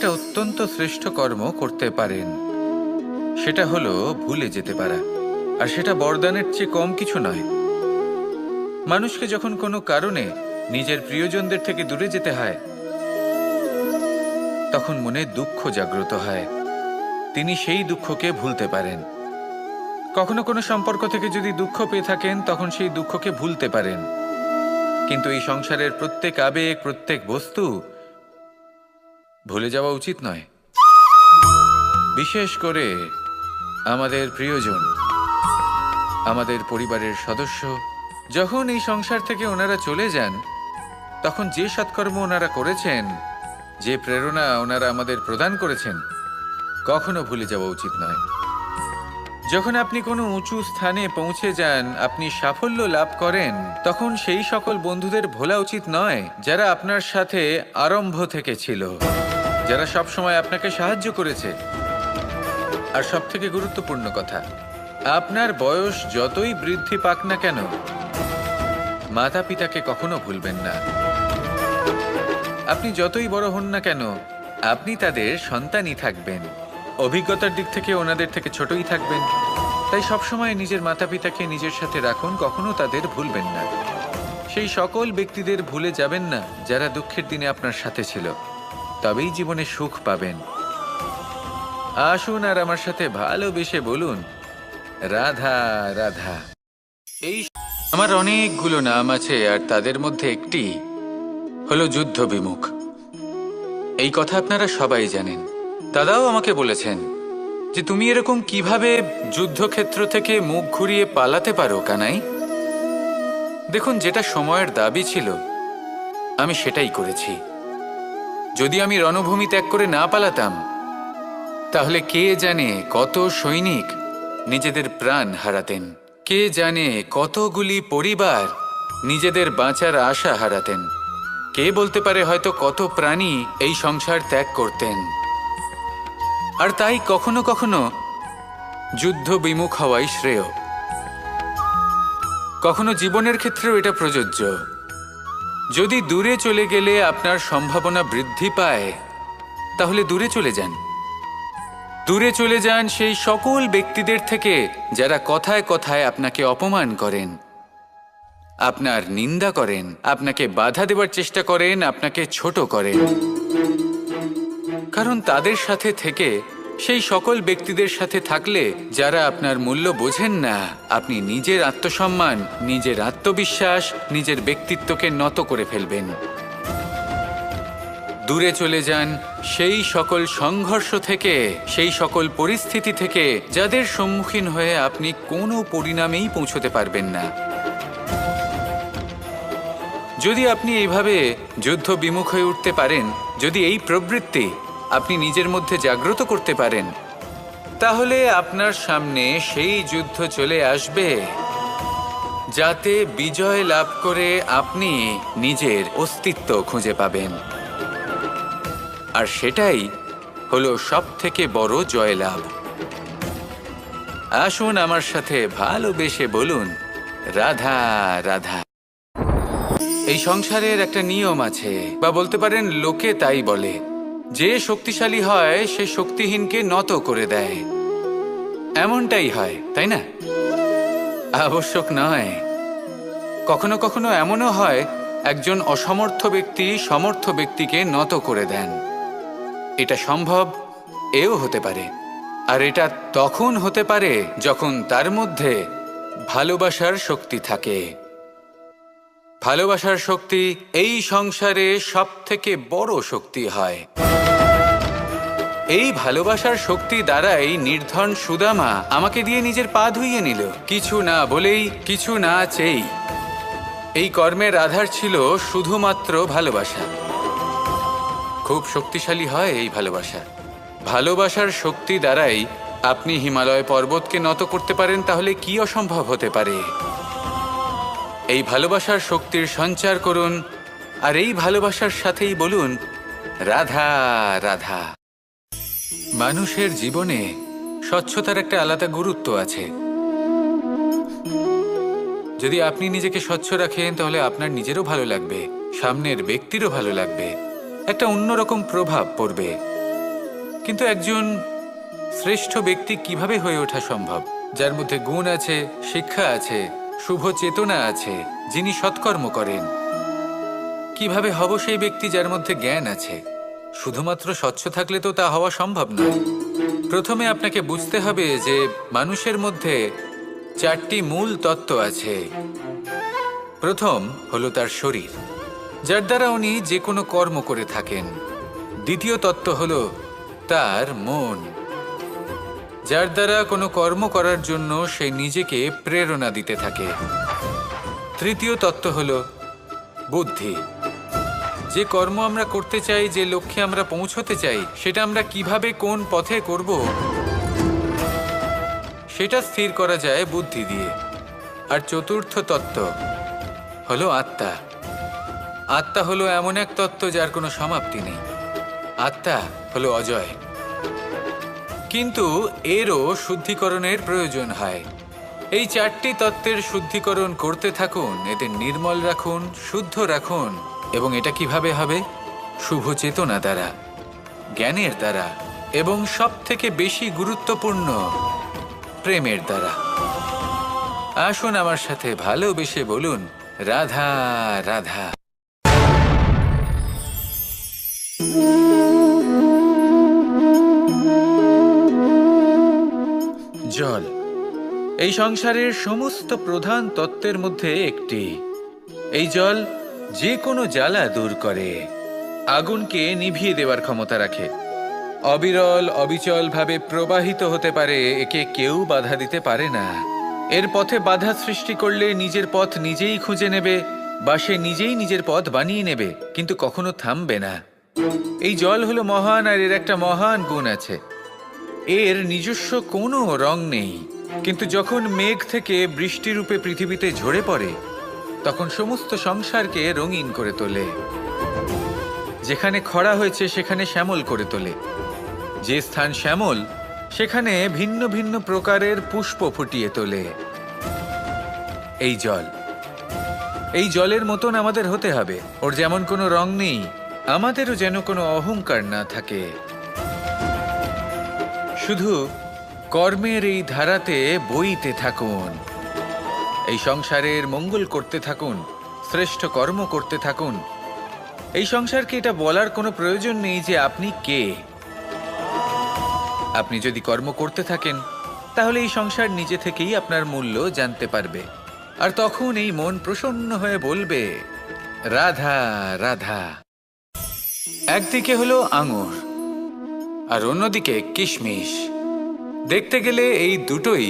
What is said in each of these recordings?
একটা অত্যন্ত শ্রেষ্ঠ কর্ম করতে পারেন, সেটা হলো ভুলে যেতে পারা। আর সেটা বরদানের চেয়ে কম কিছু নয়। মানুষকে যখন কোনো কারণে নিজের প্রিয়জনদের থেকে দূরে যেতে হয়, তখন মনে দুঃখ জাগ্রত হয়। তিনি সেই দুঃখকে ভুলতে পারেন। কখনো কোনো সম্পর্ক থেকে যদি দুঃখ পেয়ে থাকেন, তখন সেই দুঃখকে ভুলতে পারেন। কিন্তু এই সংসারের প্রত্যেক আবেগ, প্রত্যেক বস্তু ভুলে যাওয়া উচিত নয়। বিশেষ করে আমাদের প্রিয়জন, আমাদের পরিবারের সদস্য। যখন এই সংসার থেকে ওনারা চলে যান, তখন যে সৎকর্ম ওনারা করেছেন, যে প্রেরণা ওনারা আমাদের প্রদান করেছেন, কখনো ভুলে যাওয়া উচিত নয়। যখন আপনি কোনো উঁচু স্থানে পৌঁছে যান, আপনি সাফল্য লাভ করেন, তখন সেই সকল বন্ধুদের ভোলা উচিত নয় যারা আপনার সাথে আরম্ভ থেকে ছিল, যারা সব সময় আপনাকে সাহায্য করেছে। আর সবথেকে গুরুত্বপূর্ণ কথা, আপনার বয়স যতই বৃদ্ধি পাক না কেন, মাতা পিতাকে কখনো ভুলবেন না। আপনি যতই বড় হন না কেন, আপনি তাদের সন্তানই থাকবেন। অভিজ্ঞতার দিক থেকে ওনাদের থেকে ছোটই থাকবেন। তাই সবসময় নিজের মাতা পিতাকে নিজের সাথে রাখুন, কখনো তাদের ভুলবেন না। সেই সকল ব্যক্তিদের ভুলে যাবেন না যারা দুঃখের দিনে আপনার সাথে ছিল, তবেই জীবনে সুখ পাবেন। আসুন আর আমার সাথে ভালোবেসে বলুন, রাধা রাধা। এই আমার অনেকগুলো নাম আছে, আর তাদের মধ্যে একটি হলো যুদ্ধ বিমুখ। এই কথা আপনারা সবাই জানেন। দাদাও আমাকে বলেছেন যে তুমি এরকম কিভাবে যুদ্ধক্ষেত্র থেকে মুখ ঘুরিয়ে পালাতে পারো কানাই। দেখুন, যেটা সময়ের দাবি ছিল আমি সেটাই করেছি। যদি আমি রণভূমি ত্যাগ করে না পালাতাম, তাহলে কে জানে কত সৈনিক নিজেদের প্রাণ হারাতেন, কে জানে কতগুলি পরিবার নিজেদের বাঁচার আশা হারাতেন, কে বলতে পারে হয়তো কত প্রাণী এই সংসার ত্যাগ করতেন। আর তাই কখনো কখনো যুদ্ধ বিমুখ হওয়াই শ্রেয়। কখনো জীবনের ক্ষেত্রেও এটা প্রযোজ্য। যদি দূরে চলে গেলে আপনার সম্ভাবনা বৃদ্ধি পায়, তাহলে দূরে চলে যান। দূরে চলে যান সেই সকল ব্যক্তিদের থেকে যারা কথায় কথায় আপনাকে অপমান করেন, আপনার নিন্দা করেন, আপনাকে বাধা দেওয়ার চেষ্টা করেন, আপনাকে ছোট করেন। কারণ তাদের সাথে থেকে, সেই সকল ব্যক্তিদের সাথে থাকলে যারা আপনার মূল্য বোঝেন না, আপনি নিজের আত্মসম্মান, নিজের আত্মবিশ্বাস, নিজের ব্যক্তিত্বকে নত করে ফেলবেন। দূরে চলে যান সেই সকল সংঘর্ষ থেকে, সেই সকল পরিস্থিতি থেকে যাদের সম্মুখীন হয়ে আপনি কোনো পরিণামেই পৌঁছতে পারবেন না। যদি আপনি এইভাবে যুদ্ধ বিমুখ হয়ে উঠতে পারেন, যদি এই প্রবৃত্তি আপনি নিজের মধ্যে জাগ্রত করতে পারেন, তাহলে আপনার সামনে সেই যুদ্ধ চলে আসবে যাতে বিজয় লাভ করে আপনি নিজের অস্তিত্ব খুঁজে পাবেন। আর সেটাই হলো সবথেকে বড় জয়লাভ। আসুন আমার সাথে ভালোবেসে বলুন, রাধা রাধা। এই সংসারের একটা নিয়ম আছে, বা বলতে পারেন লোকে তাই বলে, যে শক্তিশালী হয় সে শক্তিহীনকে নত করে দেয়। এমনটাই হয়, তাই না? আবশ্যক নয়। কখনো কখনো এমনও হয় একজন অসমর্থ ব্যক্তি সমর্থ ব্যক্তিকে নত করে দেন। এটা সম্ভব, এও হতে পারে। আর এটা তখন হতে পারে যখন তার মধ্যে ভালোবাসার শক্তি থাকে। ভালোবাসার শক্তি এই সংসারে সবথেকে বড় শক্তি হয়। এই ভালোবাসার শক্তি দ্বারাই নির্ধন সুদামা আমাকে দিয়ে নিজের পা ধুইয়ে নিল, কিছু না বলেই, কিছু না চেয়েই। এই কর্মের আধার ছিল শুধুমাত্র ভালোবাসা। খুব শক্তিশালী হয় এই ভালোবাসা। ভালোবাসার শক্তি দ্বারাই আপনি হিমালয় পর্বতকে নত করতে পারেন, তাহলে কি অসম্ভব হতে পারে? এই ভালোবাসার শক্তির সঞ্চার করুন, আর এই ভালোবাসার সাথেই বলুন, রাধা রাধা। মানুষের জীবনে স্বচ্ছতার একটা আলাদা গুরুত্ব আছে। যদি আপনি নিজেকে স্বচ্ছ রাখেন, তাহলে আপনার নিজেরও ভালো লাগবে, সামনের ব্যক্তিরও ভালো লাগবে, একটা অন্যরকম প্রভাব পড়বে। কিন্তু একজন শ্রেষ্ঠ ব্যক্তি কিভাবে হয়ে ওঠা সম্ভব, যার মধ্যে গুণ আছে, শিক্ষা আছে, শুভ চেতনা আছে, যিনি সৎকর্ম করেন? কিভাবে হব সেই ব্যক্তি যার মধ্যে জ্ঞান আছে? শুধুমাত্র স্বচ্ছ থাকলে তো তা হওয়া সম্ভব নয়। প্রথমে আপনাকে বুঝতে হবে যে মানুষের মধ্যে 4টি মূল তত্ত্ব আছে। প্রথম হলো তার শরীর, যার দ্বারা উনি যে কোনো কর্ম করে থাকেন। দ্বিতীয় তত্ত্ব হলো তার মন, যার দ্বারা কোনো কর্ম করার জন্য সে নিজেকে প্রেরণা দিতে থাকে। তৃতীয় তত্ত্ব হলো বুদ্ধি, যে কর্ম আমরা করতে চাই, যে লক্ষ্যে আমরা পৌঁছতে চাই, সেটা আমরা কিভাবে কোন পথে করব সেটা স্থির করা যায় বুদ্ধি দিয়ে। আর চতুর্থ তত্ত্ব হলো আত্মা। আত্মা হলো এমন এক তত্ত্ব যার কোনো সমাপ্তি নেই। আত্মা হলো অজয়। কিন্তু এরও শুদ্ধিকরণের প্রয়োজন হয়। এই 4টি তত্ত্বের শুদ্ধিকরণ করতে থাকুন, এদের নির্মল রাখুন, শুদ্ধ রাখুন। এবং এটা কিভাবে হবে? শুভ চেতনা দ্বারা, জ্ঞানের দ্বারা, এবং সবথেকে বেশি গুরুত্বপূর্ণ প্রেমের দ্বারা। আসুন আমার সাথে ভালোবেসে বলুন, রাধা রাধা। জল এই সংসারের সমস্ত প্রধান তত্ত্বের মধ্যে একটি। এই জল যে কোনো জ্বালা দূর করে, আগুনকে নিভিয়ে দেওয়ার ক্ষমতা রাখে, অবিরল অবিচল ভাবে প্রবাহিত হতে পারে, একে কেউ বাধা দিতে পারে না। এর পথে বাধা সৃষ্টি করলে নিজের পথ নিজেই খুঁজে নেবে, বা সে নিজেই নিজের পথ বানিয়ে নেবে, কিন্তু কখনো থামবে না। এই জল হলো মহান, আর এর একটা মহান গুণ আছে, এর নিজস্ব কোনো রং নেই। কিন্তু যখন মেঘ থেকে বৃষ্টিরূপে পৃথিবীতে ঝরে পড়ে, তখন সমস্ত সংসারকে রঙিন করে তোলে। যেখানে খরা হয়েছে সেখানে শ্যামল করে তোলে, যে স্থান শ্যামল সেখানে ভিন্ন ভিন্ন প্রকারের পুষ্প ফুটিয়ে তোলে। এই জল, এই জলের মতন আমাদের হতে হবে। ওর যেমন কোনো রং নেই, আমাদেরও যেন কোনো অহংকার না থাকে। শুধু কর্মের এই ধারাতে বইতে থাকুন, এই সংসারের মঙ্গল করতে থাকুন, শ্রেষ্ঠ কর্ম করতে থাকুন। এই সংসারকে এটা বলার কোনো প্রয়োজন নেই যে আপনি কে। আপনি যদি কর্ম করতে থাকেন, তাহলে এই সংসার নিজে থেকেই আপনার মূল্য জানতে পারবে। আর তখন এই মন প্রসন্ন হয়ে বলবে, রাধা রাধা। একদিকে হলো আঙুর, আর অন্যদিকে কিশমিশ। দেখতে গেলে এই দুটোই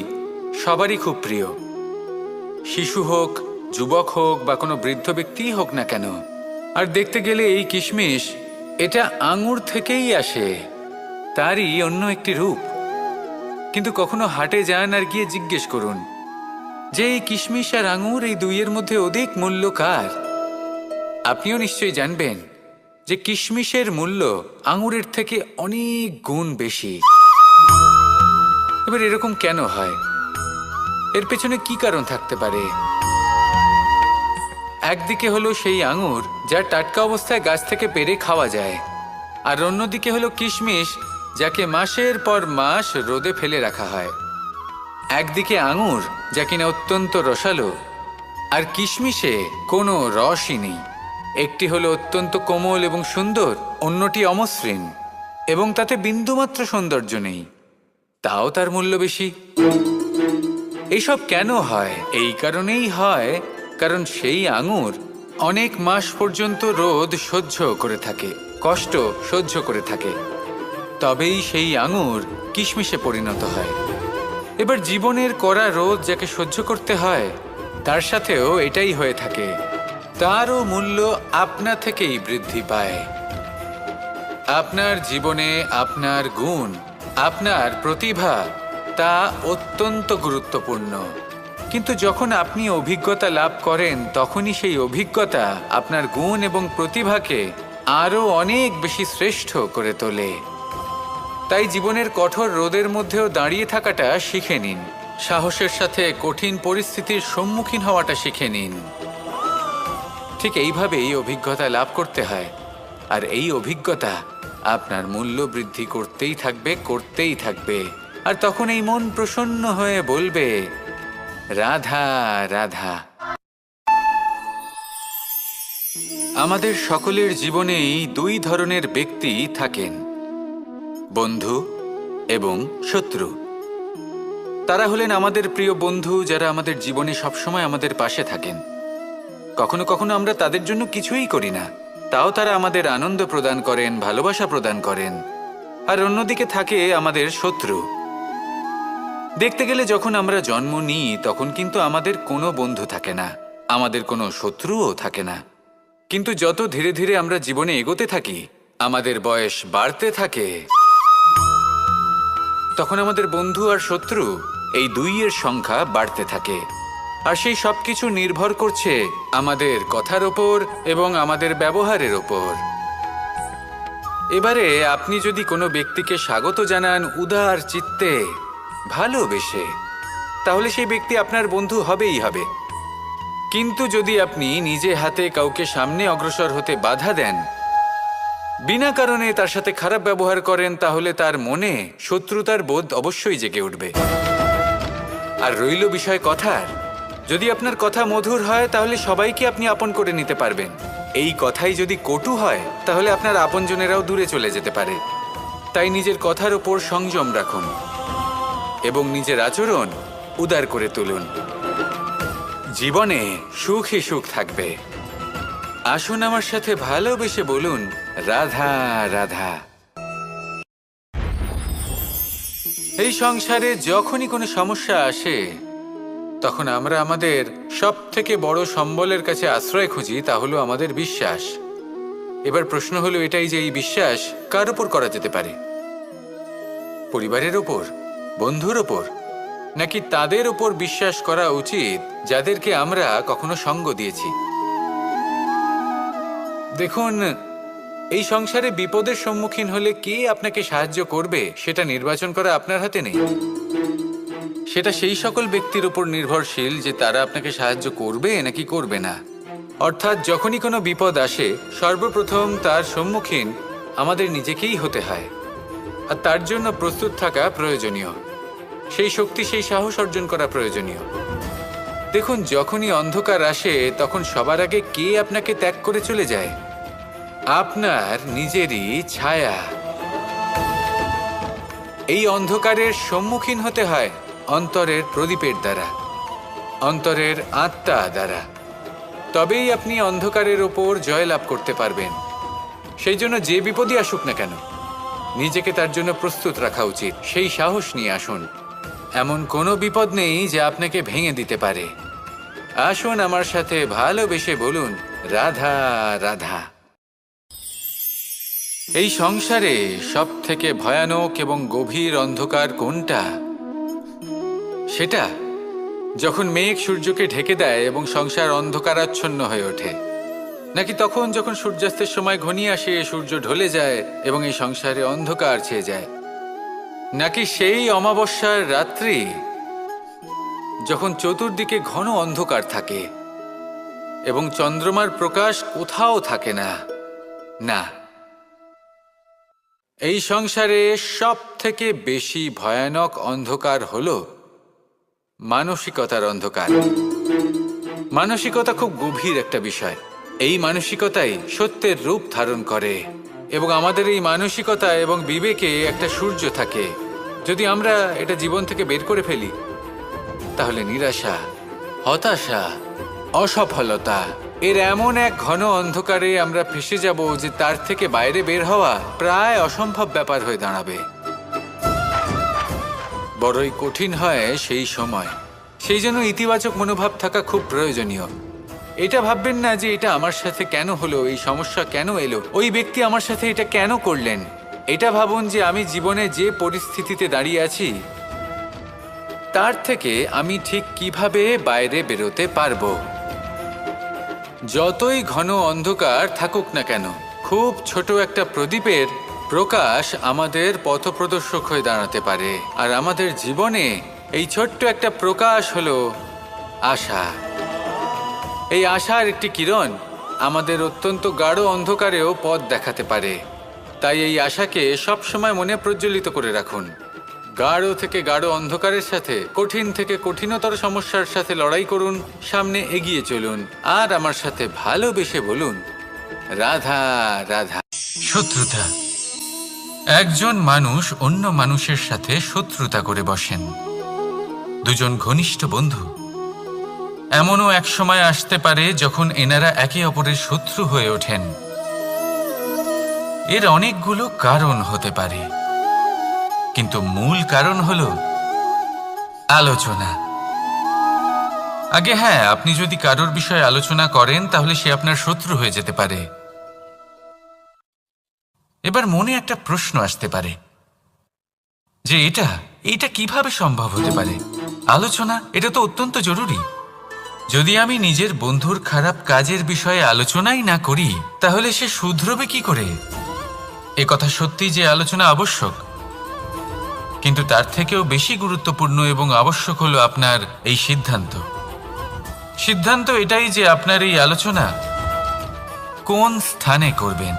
সবারই খুব প্রিয়। শিশু হোক, যুবক হোক, বা কোনো বৃদ্ধ ব্যক্তিই হোক না কেন। আর দেখতে গেলে এই কিশমিশ, এটা আঙুর থেকেই আসে, তারই অন্য একটি রূপ। কিন্তু কখনো হাটে যান আর গিয়ে জিজ্ঞেস করুন যে এই কিশমিশ আর আঙুর, এই দুইয়ের মধ্যে অধিক মূল্য কার? আপনিও নিশ্চয়ই জানবেন যে কিশমিশের মূল্য আঙুরের থেকে অনেক গুণ বেশি। এবার এরকম কেন হয়? এর পেছনে কি কারণ থাকতে পারে? একদিকে হলো সেই আঙুর যা টাটকা অবস্থায় গাছ থেকে পেড়ে খাওয়া যায়, আর অন্যদিকে হলো কিশমিশ যাকে মাসের পর মাস রোদে ফেলে রাখা হয়। একদিকে আঙুর যা কিনা অত্যন্ত রসালো, আর কিশমিশে কোনো রসই নেই। একটি হলো অত্যন্ত কোমল এবং সুন্দর, অন্যটি অমসৃণ এবং তাতে বিন্দুমাত্র সৌন্দর্য নেই, তাও তার মূল্য বেশি। এইসব কেন হয়? এই কারণেই হয় কারণ সেই আঙুর অনেক মাস পর্যন্ত রোদ সহ্য করে থাকে, কষ্ট সহ্য করে থাকে, তবেই সেই আঙুর কিশমিশে পরিণত হয়। এবার জীবনের কড়া রোদ যাকে সহ্য করতে হয়, তার সাথেও এটাই হয়ে থাকে, তারও মূল্য আপনা থেকেই বৃদ্ধি পায়। আপনার জীবনে আপনার গুণ, আপনার প্রতিভা, তা অত্যন্ত গুরুত্বপূর্ণ। কিন্তু যখন আপনি অভিজ্ঞতা লাভ করেন, তখনই সেই অভিজ্ঞতা আপনার গুণ এবং প্রতিভাকে আরও অনেক বেশি শ্রেষ্ঠ করে তোলে। তাই জীবনের কঠোর রোদের মধ্যেও দাঁড়িয়ে থাকাটা শিখে নিন, সাহসের সাথে কঠিন পরিস্থিতির সম্মুখীন হওয়াটা শিখে নিন। ঠিক এইভাবেই অভিজ্ঞতা লাভ করতে হয়, আর এই অভিজ্ঞতা আপনার মূল্য বৃদ্ধি করতেই থাকবে, করতেই থাকবে। আর তখন এই মন প্রসন্ন হয়ে বলবে, রাধা রাধা। আমাদের সকলের জীবনেই দুই ধরনের ব্যক্তি থাকেন, বন্ধু এবং শত্রু। তারা হলেন আমাদের প্রিয় বন্ধু, যারা আমাদের জীবনে সবসময় আমাদের পাশে থাকেন। কখনো কখনো আমরা তাদের জন্য কিছুই করি না, তাও তারা আমাদের আনন্দ প্রদান করেন, ভালোবাসা প্রদান করেন। আর অন্যদিকে থাকে আমাদের শত্রু। দেখতে গেলে যখন আমরা জন্ম নিই তখন কিন্তু আমাদের কোনো বন্ধু থাকে না, আমাদের কোনো শত্রুও থাকে না। কিন্তু যত ধীরে ধীরে আমরা জীবনে এগোতে থাকি, আমাদের বয়স বাড়তে থাকে, তখন আমাদের বন্ধু আর শত্রু এই দুইয়ের সংখ্যা বাড়তে থাকে। আর সেই সব কিছু নির্ভর করছে আমাদের কথার ওপর এবং আমাদের ব্যবহারের ওপর। এবারে আপনি যদি কোনো ব্যক্তিকে স্বাগত জানান উদার চিত্তে, ভালোবেসে, তাহলে সেই ব্যক্তি আপনার বন্ধু হবেই হবে। কিন্তু যদি আপনি নিজে হাতে কাউকে সামনে অগ্রসর হতে বাধা দেন, বিনা কারণে তার সাথে খারাপ ব্যবহার করেন, তাহলে তার মনে শত্রুতার বোধ অবশ্যই জেগে উঠবে। আর রইল বিষয় কথার, যদি আপনার কথা মধুর হয় তাহলে সবাইকে আপনি আপন করে নিতে পারবেন। এই কথাই যদি কটু হয় তাহলে আপনার আপনজনেরাও দূরে চলে যেতে পারে। তাই নিজের কথার ওপর সংযম রাখুন এবং নিজের আচরণ উদার করে তুলুন। জীবনে সুখই সুখ থাকবে। আসুন আমার সাথে ভালোবেসে বলুন, রাধা রাধা। এই সংসারে যখনই কোনো সমস্যা আসে তখন আমরা আমাদের সব থেকে বড় সম্বলের কাছে আশ্রয় খুঁজি, তা হলো আমাদের বিশ্বাস। এবার প্রশ্ন হলো এটাই যে এই বিশ্বাস কার ওপর করা যেতে পারে? পরিবারের ওপর, বন্ধুর ওপর, নাকি তাদের ওপর বিশ্বাস করা উচিত যাদেরকে আমরা কখনো সঙ্গ দিয়েছি? দেখুন, এই সংসারে বিপদের সম্মুখীন হলে কে আপনাকে সাহায্য করবে সেটা নির্বাচন করা আপনার হাতে নেই। সেটা সেই সকল ব্যক্তির উপর নির্ভরশীল যে তারা আপনাকে সাহায্য করবে নাকি করবে না। অর্থাৎ যখনই কোনো বিপদ আসে সর্বপ্রথম তার সম্মুখীন আমাদের নিজেকেই হতে হয়। আর তার জন্য প্রস্তুত থাকা প্রয়োজনীয়, সেই শক্তি, সেই সাহস অর্জন করা প্রয়োজনীয়। দেখুন, যখনই অন্ধকার আসে তখন সবার আগে কে আপনাকে ত্যাগ করে চলে যায়? আপনার নিজেরই ছায়া। এই অন্ধকারের সম্মুখীন হতে হয় অন্তরের প্রদীপের দ্বারা, অন্তরের আত্মা দ্বারা। তবেই আপনি অন্ধকারের ওপর জয়লাভ করতে পারবেন। সেই জন্য যে বিপদই আসুক না কেন নিজেকে তার জন্য প্রস্তুত রাখা উচিত। সেই সাহস নিয়ে আসুন। এমন কোনো বিপদ নেই যা আপনাকে ভেঙে দিতে পারে। আসুন আমার সাথে ভালোবেসে বলুন, রাধা রাধা। এই সংসারে সব থেকে ভয়ানক এবং গভীর অন্ধকার কোনটা? সেটা যখন মেঘ সূর্যকে ঢেকে দেয় এবং সংসার অন্ধকারাচ্ছন্ন হয়ে ওঠে, নাকি তখন যখন সূর্যাস্তের সময় ঘনিয়ে আসে, সূর্য ঢলে যায় এবং এই সংসারে অন্ধকার ছেয়ে যায়, নাকি সেই অমাবস্যার রাত্রি যখন চতুর্দিকে ঘন অন্ধকার থাকে এবং চন্দ্রমার প্রকাশ কোথাও থাকে না? না, এই সংসারে সব থেকে বেশি ভয়ানক অন্ধকার হলো মানসিকতার অন্ধকার। মানসিকতা খুব গভীর একটা বিষয়। এই মানসিকতাই সত্যের রূপ ধারণ করে এবং আমাদের এই মানসিকতা এবং বিবেকে একটা সূর্য থাকে। যদি আমরা এটা জীবন থেকে বের করে ফেলি তাহলে নিরাশা, হতাশা, অসফলতা এর এমন এক ঘন অন্ধকারে আমরা ফেসে যাব যে তার থেকে বাইরে বের হওয়া প্রায় অসম্ভব ব্যাপার হয়ে দাঁড়াবে। বড়ই কঠিন হয় সেই সময়। সেই জন্য ইতিবাচক মনোভাব থাকা খুব প্রয়োজনীয়। এটা ভাববেন না যে এটা আমার সাথে কেন হলো, এই সমস্যা কেন এলো, ওই ব্যক্তি আমার সাথে এটা কেন করলেন। এটা ভাবুন যে আমি জীবনে যে পরিস্থিতিতে দাঁড়িয়ে আছি তার থেকে আমি ঠিক কিভাবে বাইরে বেরোতে পারবো। যতই ঘন অন্ধকার থাকুক না কেন, খুব ছোট একটা প্রদীপের প্রকাশ আমাদের পথপ্রদর্শক হয়ে দাঁড়াতে পারে। আর আমাদের জীবনে এই ছোট্ট একটা প্রকাশ হলো আশা। এই আশার একটি কিরণ আমাদের অত্যন্ত গাঢ় অন্ধকারেও পথ দেখাতে পারে। তাই এই আশাকে সব সময় মনে প্রজ্বলিত করে রাখুন। গাঢ় থেকে গাঢ় অন্ধকারের সাথে, কঠিন থেকে কঠিনতর সমস্যার সাথে লড়াই করুন, সামনে এগিয়ে চলুন, আর আমার সাথে ভালোবেসে বলুন, রাধা রাধা। শত্রুতা। একজন মানুষ অন্য মানুষের সাথে শত্রুতা করে বসেন। দুজন ঘনিষ্ঠ বন্ধু, এমনও এক সময় আসতে পারে যখন এনারা একে অপরের শত্রু হয়ে ওঠেন। এর অনেকগুলো কারণ হতে পারে, কিন্তু মূল কারণ হলো আলোচনা। আগে হ্যাঁ, আপনি যদি কারোর বিষয়ে আলোচনা করেন তাহলে সে আপনার শত্রু হয়ে যেতে পারে। এবার মনে একটা প্রশ্ন আসতে পারে যে এটা কিভাবে সম্ভব হতে পারে? আলোচনা, এটা তো অত্যন্ত জরুরি। যদি আমি নিজের বন্ধুর খারাপ কাজের বিষয়ে আলোচনাই না করি তাহলে সে শুধরবে কি করে? এ কথা সত্যি যে আলোচনা আবশ্যক, কিন্তু তার থেকেও বেশি গুরুত্বপূর্ণ এবং আবশ্যক হলো আপনার এই সিদ্ধান্ত এটাই যে আপনার এই আলোচনা কোন স্থানে করবেন।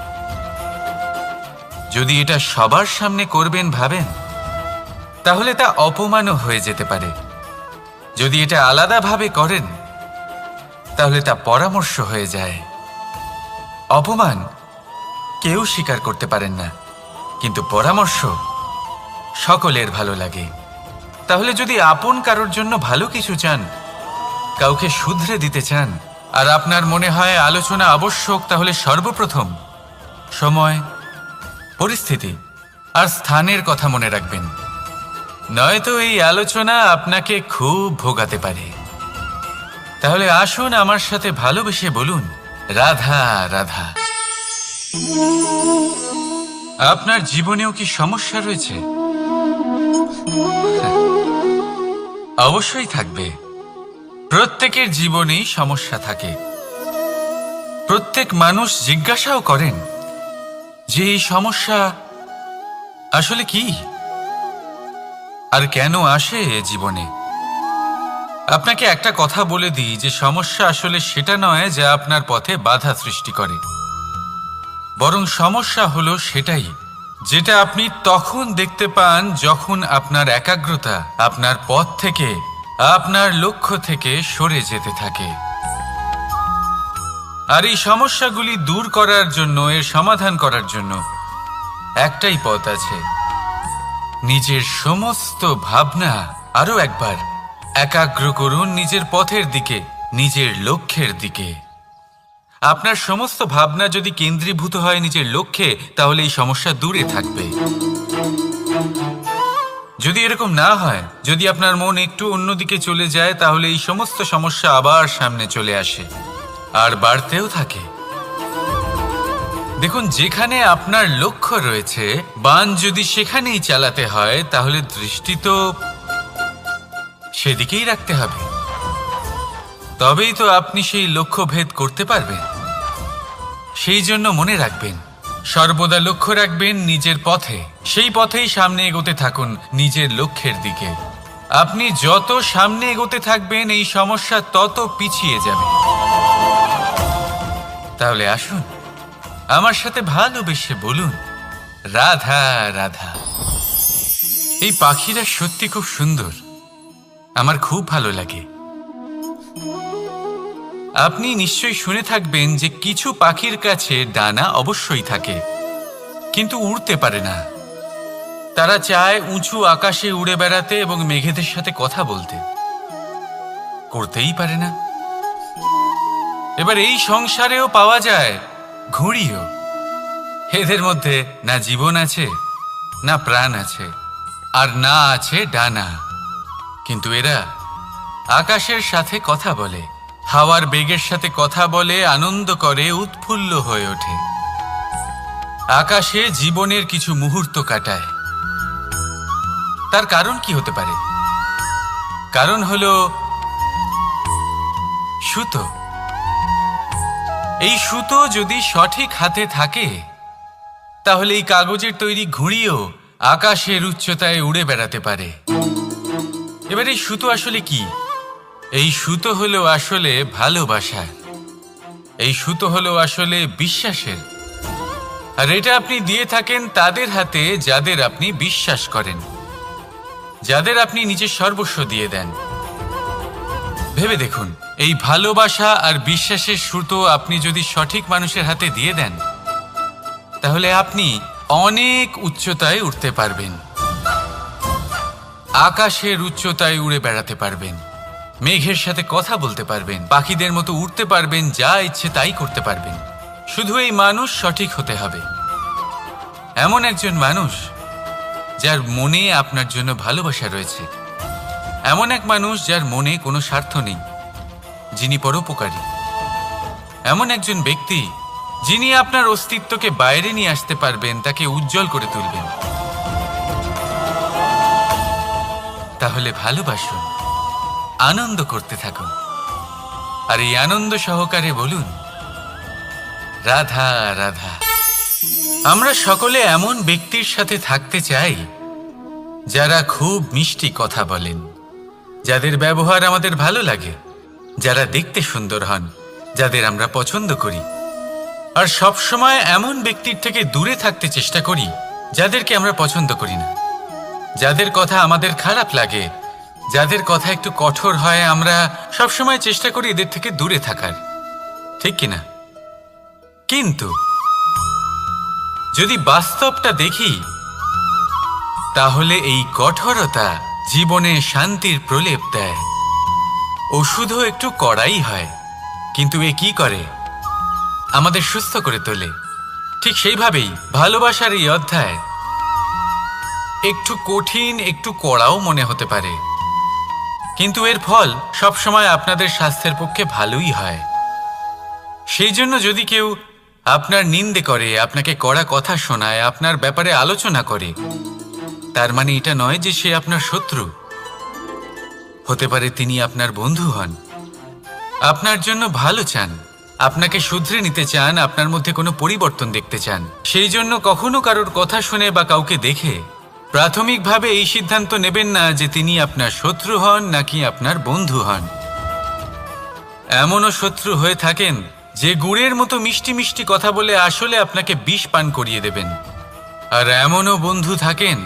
যদি এটা সবার সামনে করবেন ভাবেন, তাহলে তা অপমানও হয়ে যেতে পারে। যদি এটা আলাদাভাবে করেন তাহলে তা পরামর্শ হয়ে যায়। অপমান কেউ স্বীকার করতে পারেন না, কিন্তু পরামর্শ সকলের ভালো লাগে। তাহলে যদি আপন কারোর জন্য ভালো কিছু চান, কাউকে শুধরে দিতে চান, আর আপনার মনে হয় আলোচনা আবশ্যক, তাহলে সর্বপ্রথম সময়, পরিস্থিতি আর স্থানের কথা মনে রাখবেন। নয়তো এই আলোচনা আপনাকে খুব ভোগাতে পারে। তাহলে আসুন আমার সাথে ভালোবেসে বলুন, রাধা রাধা। আপনার জীবনেও কি সমস্যা রয়েছে? অবশ্যই থাকবে। প্রত্যেকের জীবনেই সমস্যা থাকে। প্রত্যেক মানুষ জিজ্ঞাসাও করেন যে এই সমস্যা আসলে কি আর কেন আসে এ জীবনে। আপনাকে একটা কথা বলে দিই যে সমস্যা আসলে সেটা নয় যা আপনার পথে বাধা সৃষ্টি করে, বরং সমস্যা হলো সেটাই যেটা আপনি তখন দেখতে পান যখন আপনার একাগ্রতা আপনার পথ থেকে, আপনার লক্ষ্য থেকে সরে যেতে থাকে। আর এই সমস্যাগুলি দূর করার জন্য, এর সমাধান করার জন্য একটাই পথ আছে, নিজের সমস্ত ভাবনা আরো একবার একাগ্র করুন নিজের পথের দিকে, নিজের লক্ষ্যের দিকে। আপনার সমস্ত ভাবনা যদি কেন্দ্রীভূত হয় নিজের লক্ষ্যে, তাহলে এই সমস্যা দূরে থাকবে। যদি এরকম না হয়, যদি আপনার মন একটু অন্যদিকে চলে যায়, তাহলে এই সমস্ত সমস্যা আবার সামনে চলে আসে আর বাড়তেও থাকে। দেখুন, যেখানে আপনার লক্ষ্য রয়েছে, বাণ যদি সেখানেই চালাতে হয়, তাহলে দৃষ্টি তো সেদিকেই রাখতে হবে। তবেই তো আপনি সেই লক্ষ্য ভেদ করতে পারবেন। সেই জন্য মনে রাখবেন, সর্বদা লক্ষ্য রাখবেন নিজের পথে, সেই পথেই সামনে এগোতে থাকুন নিজের লক্ষ্যের দিকে। আপনি যত সামনে এগোতে থাকবেন এই সমস্যা তত পিছিয়ে যাবে। তাহলে আসুন আমার সাথে ভালোবেসে বলুন, রাধা রাধা। এই পাখিরা সত্যি খুব সুন্দর, আমার খুব ভালো লাগে। আপনি নিশ্চয়ই শুনে থাকবেন যে কিছু পাখির কাছে ডানা অবশ্যই থাকে, কিন্তু উড়তে পারে না। তারা চায় উঁচু আকাশে উড়ে বেড়াতে এবং মেঘেদের সাথে কথা বলতে, করতেই পারে না। এবার এই সংসারেও পাওয়া যায় ঘুড়িও। এদের মধ্যে না জীবন আছে, না প্রাণ আছে, আর না আছে ডানা, কিন্তু এরা আকাশের সাথে কথা বলে, হাওয়ার বেগের সাথে কথা বলে, আনন্দ করে, উৎফুল্ল হয়ে ওঠে, আকাশে জীবনের কিছু মুহূর্ত কাটায়। তার কারণ কি হতে পারে? কারণ হলো সুতো। এই সুতো যদি সঠিক হাতে থাকে, তাহলে এই কাগজের তৈরি ঘুড়িও আকাশের উচ্চতায় উড়ে বেড়াতে পারে। এবার এই সুতো আসলে কি? এই সুতো হলো আসলে ভালোবাসা, এই সুতো হলো আসলে বিশ্বাসের, আর এটা আপনি দিয়ে থাকেন তাদের হাতে যাদের আপনি বিশ্বাস করেন, যাদের আপনি নিজের সর্বস্ব দিয়ে দেন। ভেবে দেখুন, এই ভালোবাসা আর বিশ্বাসের সুতো আপনি যদি সঠিক মানুষের হাতে দিয়ে দেন, তাহলে আপনি অনেক উচ্চতায় উঠতে পারবেন, আকাশের উচ্চতায় উড়ে বেড়াতে পারবেন, মেঘের সাথে কথা বলতে পারবেন, পাখিদের মতো উড়তে পারবেন, যা ইচ্ছে তাই করতে পারবেন। শুধু এই মানুষ সঠিক হতে হবে, এমন একজন মানুষ যার মনে আপনার জন্য ভালোবাসা রয়েছে, এমন এক মানুষ যার মনে কোনো স্বার্থ নেই, যিনি পরোপকারী, এমন একজন ব্যক্তি যিনি আপনার অস্তিত্বকে বাইরে নিয়ে আসতে পারবেন, তাকে উজ্জ্বল করে তুলবেন। তাহলে ভালোবাসুন, আনন্দ করতে থাকুন, আর এই আনন্দ সহকারে বলুন, রাধা রাধা। আমরা সকলে এমন ব্যক্তির সাথে থাকতে চাই যারা খুব মিষ্টি কথা বলেন, যাদের ব্যবহার আমাদের ভালো লাগে, যারা দেখতে সুন্দর হন, যাদের আমরা পছন্দ করি। আর সবসময় এমন ব্যক্তির থেকে দূরে থাকতে চেষ্টা করি যাদেরকে আমরা পছন্দ করি না, যাদের কথা আমাদের খারাপ লাগে, যাদের কথা একটু কঠোর হয়। আমরা সবসময় চেষ্টা করি এদের থেকে দূরে থাকার, ঠিক কিনা? কিন্তু যদি বাস্তবটা দেখি, তাহলে এই কঠোরতা জীবনে শান্তির প্রলেপ দেয়। ওষুধও একটু কড়াই হয়, কিন্তু এ কি করে? আমাদের সুস্থ করে তোলে। ঠিক সেইভাবেই ভালোবাসার এই অধ্যায় একটু কঠিন, একটু কড়াও মনে হতে পারে, কিন্তু এর ফল সবসময় আপনাদের স্বাস্থ্যের পক্ষে ভালোই হয়। সেই জন্য যদি কেউ আপনার নিন্দে করে, আপনাকে কড়া কথা শোনায়, আপনার ব্যাপারে আলোচনা করে, তার মানে এটা নয় যে সে আপনার শত্রু। হতে পারে তিনি আপনার বন্ধু হন, আপনার জন্য ভালো চান, আপনাকে শুধরে নিতে চান, আপনার মধ্যে কোনো পরিবর্তন দেখতে চান। সেই জন্য কখনো কারোর কথা শুনে বা কাউকে দেখে প্রাথমিকভাবে এই সিদ্ধান্ত নেবেন না যে তিনি আপনার শত্রু হন নাকি আপনার বন্ধু হন। এমনও শত্রু হয়ে থাকেন যে গুড়ের মতো মিষ্টি মিষ্টি কথা বলে আসলে আপনাকে বিষ পান করিয়ে দেবেন। আর এমনও বন্ধু থাকেন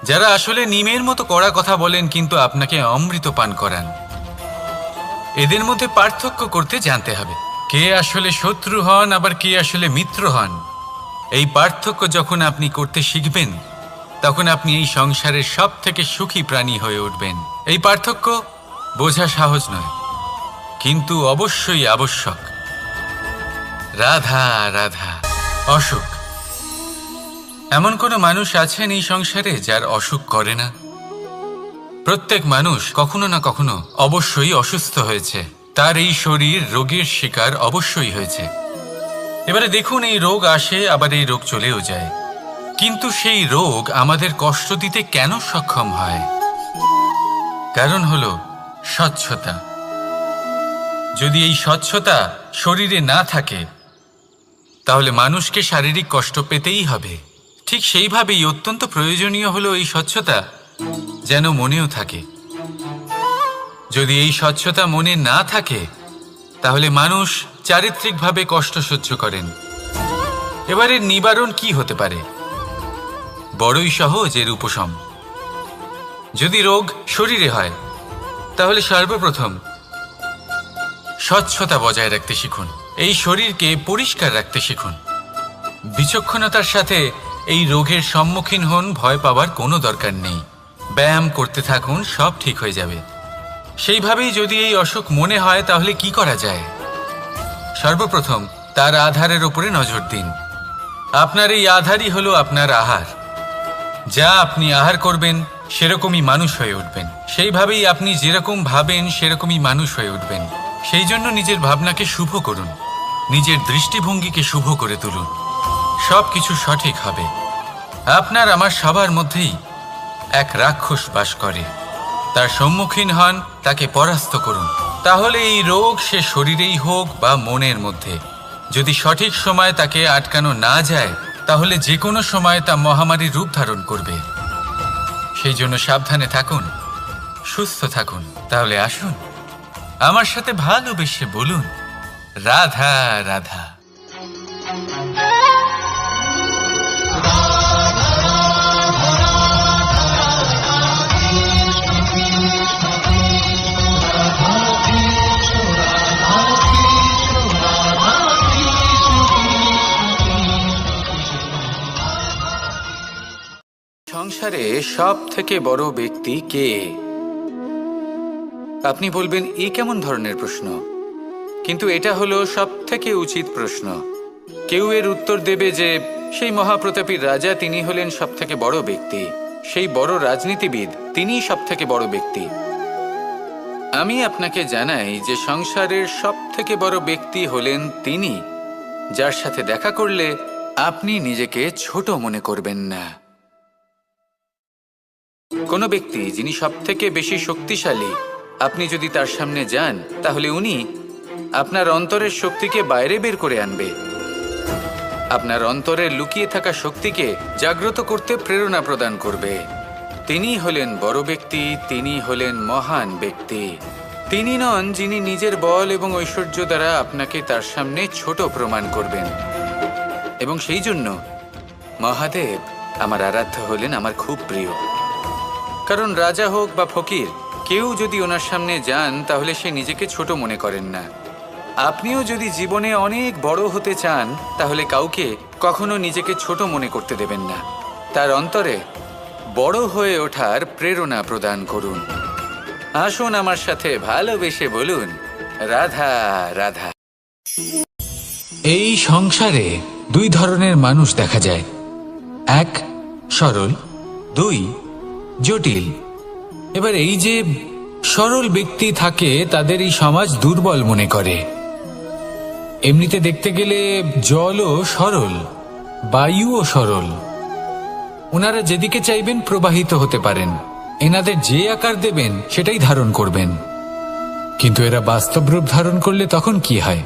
যারা আসলে নিমের মতো কড়া কথা বলেন, কিন্তু আপনাকে অমৃত পান করান। এদের মধ্যে পার্থক্য করতে জানতে হবে, কে আসলে শত্রু হন আবার কে আসলে মিত্র হন। এই পার্থক্য যখন আপনি করতে শিখবেন, তখন আপনি এই সংসারের সব থেকে সুখী প্রাণী হয়ে উঠবেন। এই পার্থক্য বোঝা সহজ নয়, কিন্তু অবশ্যই আবশ্যক। রাধা রাধা। অসুখ। এমন কোনো মানুষ আছেন এই সংসারে যার অসুখ করে না? প্রত্যেক মানুষ কখনো না কখনো অবশ্যই অসুস্থ হয়েছে, তার এই শরীর রোগের শিকার অবশ্যই হয়েছে। এবারে দেখুন, এই রোগ আসে আবার এই রোগ চলেও যায়, কিন্তু সেই রোগ আমাদের কষ্ট দিতে কেন সক্ষম হয়? কারণ হলো স্বচ্ছতা। যদি এই স্বচ্ছতা শরীরে না থাকে, তাহলে মানুষকে শারীরিক কষ্ট পেতেই হবে। ঠিক সেইভাবেই অত্যন্ত প্রয়োজনীয় হলো এই স্বচ্ছতা যেন মনেও থাকে। যদি এই স্বচ্ছতা মনে না থাকে, তাহলে মানুষ চারিত্রিকভাবে কষ্ট সহ্য করেন। এবারে নিবারণ কি হতে পারে? বড়ই সহজ এর উপশম। যদি রোগ শরীরে হয়, তাহলে সর্বপ্রথম স্বচ্ছতা বজায় রাখতে শিখুন, এই শরীরকে পরিষ্কার রাখতে শিখুন। বিচক্ষণতার সাথে এই রোগের সম্মুখীন হন, ভয় পাওয়ার কোনো দরকার নেই। ব্যায়াম করতে থাকুন, সব ঠিক হয়ে যাবে। সেইভাবেই যদি এই অসুখ মনে হয়, তাহলে কি করা যায়? সর্বপ্রথম তার আধারের উপরে নজর দিন। আপনার এই আধারই হলো আপনার আহার। যা আপনি আহার করবেন, সেরকমই মানুষ হয়ে উঠবেন। সেইভাবেই আপনি যেরকম ভাবেন, সেরকমই মানুষ হয়ে উঠবেন। সেই জন্য নিজের ভাবনাকে শুভ করুন, নিজের দৃষ্টিভঙ্গিকে শুভ করে তুলুন। সব কিছু সঠিক হবে। আপনার আমার সবার মধ্যেই এক রাক্ষস বাস করে, তার সম্মুখীন হন, তাকে পরাস্ত করুন। তাহলে এই রোগ সে শরীরেই হোক বা মনের মধ্যে, যদি সঠিক সময় তাকে আটকানো না যায়, তাহলে যে কোনো সময় তা মহামারীর রূপ ধারণ করবে। সেই জন্য সাবধানে থাকুন, সুস্থ থাকুন। তাহলে আসুন, আমার সাথে ভালোবেসে বলুন, রাধা রাধা। সংসারে সব থেকে বড় ব্যক্তি কে? আপনি বলবেন এই কেমন ধরনের প্রশ্ন, কিন্তু এটা হলো সব থেকে উচিত প্রশ্ন। কেউ এর উত্তর দেবে যে সেই মহাপ্রতাপী রাজা, তিনি হলেন সব থেকে বড় ব্যক্তি, সেই বড় রাজনীতিবিদ, তিনিই সব থেকে বড় ব্যক্তি। আমি আপনাকে জানাই যে সংসারের সব থেকে বড় ব্যক্তি হলেন তিনি, যার সাথে দেখা করলে আপনি নিজেকে ছোট মনে করবেন না। কোনো ব্যক্তি যিনি সব থেকে বেশি শক্তিশালী, আপনি যদি তার সামনে যান তাহলে উনি আপনার অন্তরের শক্তিকে বাইরে বের করে আনবে, আপনার অন্তরের লুকিয়ে থাকা শক্তিকে জাগ্রত করতে প্রেরণা প্রদান করবে। তিনি হলেন বড় ব্যক্তি, তিনি হলেন মহান ব্যক্তি। তিনি নন যিনি নিজের বল এবং ঐশ্বর্য দ্বারা আপনাকে তার সামনে ছোট প্রমাণ করবেন। এবং সেই জন্য মহাদেব আমার আরাধ্য হলেন আমার খুব প্রিয়। কারণ রাজা হোক বা ফকির, কেউ যদি ওনার সামনে যান তাহলে সে নিজেকে ছোট মনে করেন না। আপনিও যদি জীবনে অনেক বড় হতে চান তাহলে কাউকে কখনো নিজেকে ছোট মনে করতে দেবেন না। তার অন্তরে বড় হয়ে ওঠার প্রেরণা প্রদান করুন। আসুন আমার সাথে ভালোবেসে বলুন, রাধা রাধা। এই সংসারে দুই ধরনের মানুষ দেখা যায়, এক সরল, দুই জটিল। এবার এই যে সরল ব্যক্তি থাকে তাদের এই সমাজ দুর্বল মনে করে। এমনিতে দেখতে গেলে জলও সরল, বায়ুও সরল। ওনারা যেদিকে চাইবেন প্রবাহিত হতে পারেন, এনাদের যে আকার দেবেন সেটাই ধারণ করবেন। কিন্তু এরা বাস্তব রূপ ধারণ করলে তখন কি হয়?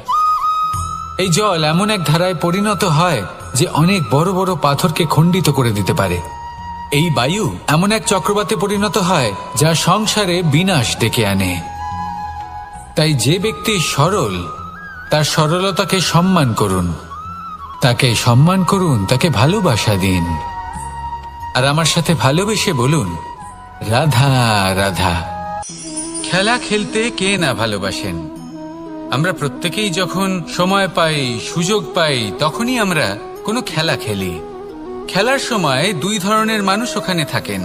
এই জল এমন এক ধারায় পরিণত হয় যে অনেক বড় বড় পাথরকে খণ্ডিত করে দিতে পারে। এই বায়ু এমন এক চক্রবাতে পরিণত হয় যা সংসারে বিনাশ ডেকে আনে। তাই যে ব্যক্তি সরল, তার সরলতাকে সম্মান করুন, তাকে সম্মান করুন, তাকে ভালোবাসা দিন। আর আমার সাথে ভালোবেসে বলুন, রাধা রাধা। খেলা খেলতে কে না ভালোবাসেন? আমরা প্রত্যেকেই যখন সময় পাই, সুযোগ পাই, তখনই আমরা কোনো খেলা খেলি। খেলার সময় দুই ধরনের মানুষ ওখানে থাকেন,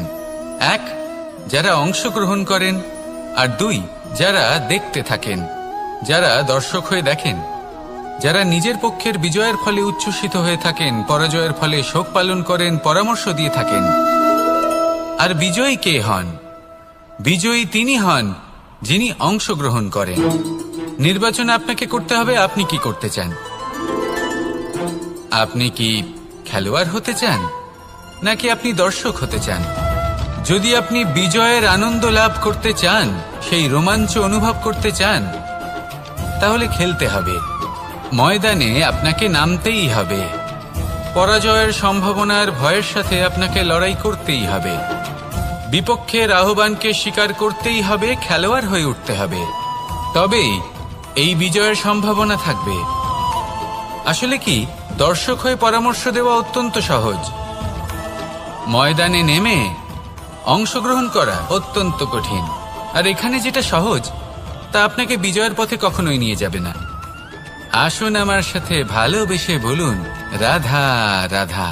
এক যারা অংশগ্রহণ করেন, আর দুই যারা দেখতে থাকেন, যারা দর্শক হয়ে দেখেন, যারা নিজের পক্ষের বিজয়ের ফলে উচ্ছ্বসিত হয়ে থাকেন, পরাজয়ের ফলে শোক পালন করেন, পরামর্শ দিয়ে থাকেন। আর বিজয়ী কে হন? বিজয়ী তিনি হন যিনি অংশগ্রহণ করেন। নির্বাচন আপনাকে করতে হবে, আপনি কি করতে চান? আপনি কি খেলোয়াড় হতে চান, নাকি আপনি দর্শক হতে চান? যদি আপনি বিজয়ের আনন্দ লাভ করতে চান, সেই রোমাঞ্চ অনুভব করতে চান, তাহলে খেলতে হবে, ময়দানে আপনাকে নামতেই হবে। পরাজয়ের সম্ভাবনার ভয়ের সাথে আপনাকে লড়াই করতেই হবে, বিপক্ষের আহ্বানকে স্বীকার করতেই হবে, খেলোয়াড় হয়ে উঠতে হবে। তবেই এই বিজয়ের সম্ভাবনা থাকবে। আসলে কি, দর্শক হয়ে পরামর্শ দেওয়া অত্যন্ত সহজ, ময়দানে নেমে অংশগ্রহণ করা অত্যন্ত কঠিন। আর এখানে যেটা সহজ তা আপনাকে বিজয়ের পথে কখনোই নিয়ে যাবে না। আসুন আমার সাথে ভালোবেসে বলুন, রাধা রাধা।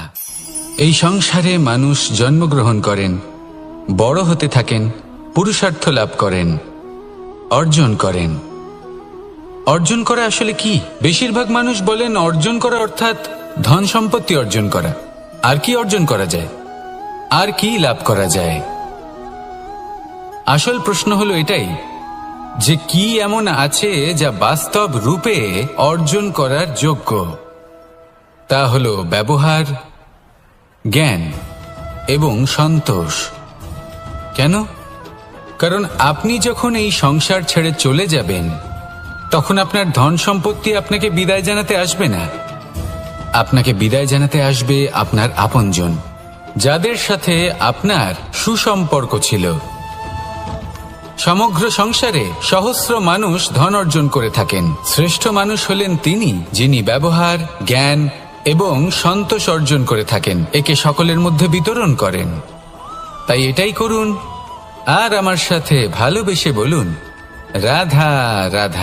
এই সংসারে মানুষ জন্মগ্রহণ করেন, বড় হতে থাকেন, পুরুষার্থ লাভ করেন, অর্জন করেন। অর্জন করা আসলে কি? বেশিরভাগ মানুষ বলেন অর্জন করা অর্থাৎ ধন সম্পত্তি অর্জন করা। আর কি অর্জন করা যায়? আর কি লাভ করা যায়? আসল প্রশ্ন হলো এটাই যে কি এমন আছে যা বাস্তব রূপে অর্জন করার যোগ্য। তা হলো ব্যবহার, জ্ঞান এবং সন্তোষ। কেন? কারণ আপনি যখন এই সংসার ছেড়ে চলে যাবেন তখন আপনার ধন সম্পত্তি আপনাকে বিদায় জানাতে আসবে না। আপনাকে বিদায় জানাতে আসবে আপনার আপনজন, যাদের সাথে আপনার সুসম্পর্ক ছিল। সমগ্র সংসারে সহস্র মানুষ ধন অর্জন করে থাকেন। শ্রেষ্ঠ মানুষ হলেন তিনি যিনি ব্যবহার, জ্ঞান এবং সন্তোষ অর্জন করে থাকেন, একে সকলের মধ্যে বিতরণ করেন। তাই এটাই করুন আর আমার সাথে ভালোবেসে বলুন, রাধা রাধা।